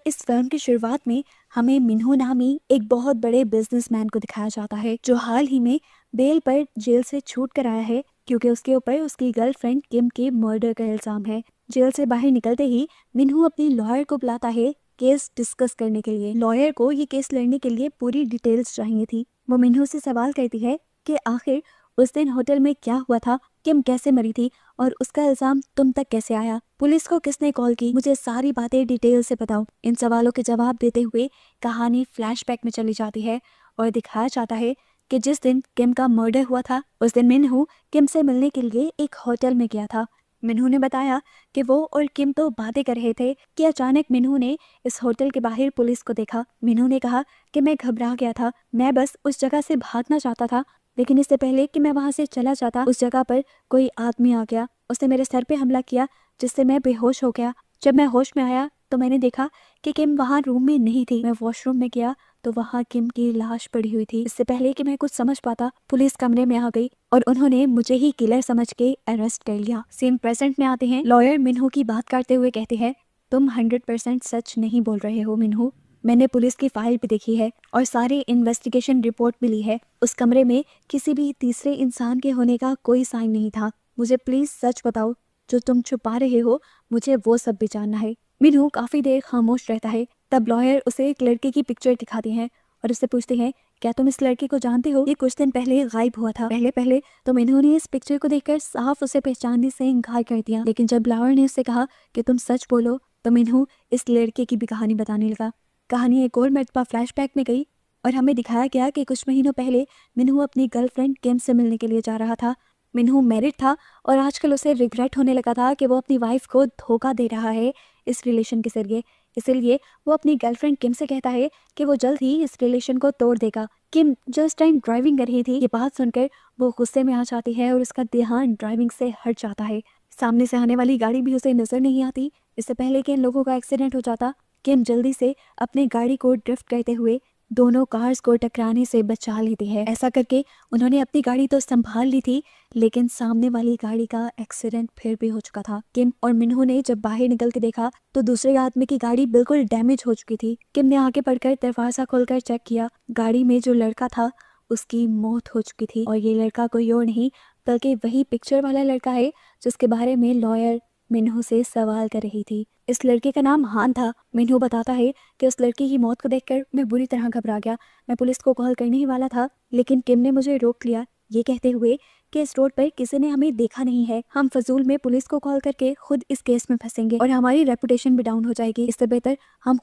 इस फिल्म की शुरुआत में हमें मिन्हो नामी एक बहुत बड़े बिजनेसमैन को दिखाया जाता है जो हाल ही में बेल पर जेल से छूट कर आया है क्योंकि उसके ऊपर उसकी गर्लफ्रेंड किम के मर्डर का इल्जाम है। जेल से बाहर निकलते ही मिन्हो अपनी लॉयर को बुलाता है केस डिस्कस करने के लिए। लॉयर को ये केस लड़ने के लिए पूरी डिटेल्स चाहिए थी। वो मिन्हो से सवाल करती है कि आखिर उस दिन होटल में क्या हुआ था, किम कैसे मरी थी और उसका इल्जाम तुम तक कैसे आया, पुलिस को किसने कॉल की, मुझे सारी बातें डिटेल से बताओ। इन सवालों के जवाब देते हुए कहानी फ्लैशबैक में चली जाती है और दिखाया जाता है कि जिस दिन किम का मर्डर हुआ था उस दिन मिन्हो किम से मिलने के लिए एक होटल में गया था। मिन्हो ने बताया कि वो और किम तो बातें कर रहे थे कि अचानक मिन्हो ने इस होटल के बाहर पुलिस को देखा। मिन्हो ने कहा कि मैं घबरा गया था, मैं बस उस जगह से भागना चाहता था, लेकिन इससे पहले कि मैं वहां से चला जाता उस जगह पर कोई आदमी आ गया। उसने मेरे सर पे हमला किया जिससे मैं बेहोश हो गया। जब मैं होश में आया तो मैंने देखा कि किम वहां रूम में नहीं थी। मैं वॉशरूम में गया तो वहां किम की लाश पड़ी हुई थी। इससे पहले कि मैं कुछ समझ पाता पुलिस कमरे में आ गई और उन्होंने मुझे ही किलर समझ के अरेस्ट कर लिया। सीन प्रेजेंट में आते हैं। लॉयर मिन्हो की बात करते हुए कहते हैं, तुम 100% सच नहीं बोल रहे हो मिन्हो, मैंने पुलिस की फाइल भी देखी है और सारी इन्वेस्टिगेशन रिपोर्ट भी ली है। उस कमरे में किसी भी तीसरे इंसान के होने का कोई साइन नहीं था। मुझे प्लीज सच बताओ, जो तुम छुपा रहे हो मुझे वो सब भी जानना है। मिन्हो काफी देर खामोश रहता है। तब लॉयर उसे एक लड़के की पिक्चर दिखाती हैं और उससे पूछते हैं, क्या तुम इस लड़के को जानते हो, ये कुछ दिन पहले गायब हुआ था। पहले पहले तो मिन्हो ने इस पिक्चर को देखकर साफ उसे पहचानने से इनकार कर दिया, लेकिन जब लॉयर ने उससे कहा कि तुम सच बोलो तो मिन्हो इस लड़के की भी कहानी बताने लगा। कहानी एक और मरतबा फ्लैशबैक में गई और हमें दिखाया गया कि कुछ महीनों पहले मिन्हो अपनी गर्लफ्रेंड किम से मिलने के लिए जा रहा था। मिन्हो मैरिड था और आजकल उसे रिग्रेट होने लगा था कि वो अपनी वाइफ को धोखा दे रहा है इस रिलेशन के जरिए। इसलिए वो अपनी गर्लफ्रेंड किम से कहता है कि वो जल्द ही इस रिलेशन को तोड़ देगा। किम जस्ट टाइम ड्राइविंग कर रही थी। ये बात सुनकर वो गुस्से में आ जाती है और उसका ध्यान ड्राइविंग से हट जाता है। सामने से आने वाली गाड़ी भी उसे नजर नहीं आती। इससे पहले कि इन लोगों का एक्सीडेंट हो जाता, किम जल्दी से अपनी गाड़ी को ड्रिफ्ट करते हुए दोनों कार्स को टकराने से बचा लेती है। ऐसा करके उन्होंने अपनी गाड़ी तो संभाल ली थी, लेकिन सामने वाली गाड़ी का एक्सीडेंट फिर भी हो चुका था। किम और मिन्हो ने जब बाहर निकल के देखा तो दूसरे आदमी की गाड़ी बिल्कुल डैमेज हो चुकी थी। किम ने आगे बढ़कर दरवाजा खोलकर चेक किया। गाड़ी में जो लड़का था उसकी मौत हो चुकी थी और ये लड़का कोई और नहीं बल्कि वही पिक्चर वाला लड़का है जिसके बारे में लॉयर मिन्हो से सवाल कर रही थी। इस लड़के का नाम हान था। मिन्हो बताता है कि उस लड़की की मौत को देखकर मैं बुरी तरह घबरा गया। मैं पुलिस को कॉल करने ही वाला था, लेकिन किम ने मुझे रोक लिया, ये कहते हुए कि इस रोड पर किसी ने हमें देखा नहीं है। हम फजूल में पुलिस को कॉल करके खुद इस केस में फंसेंगे और हमारी रेपुटेशन भी डाउन हो जाएगी। इससे बेहतर हम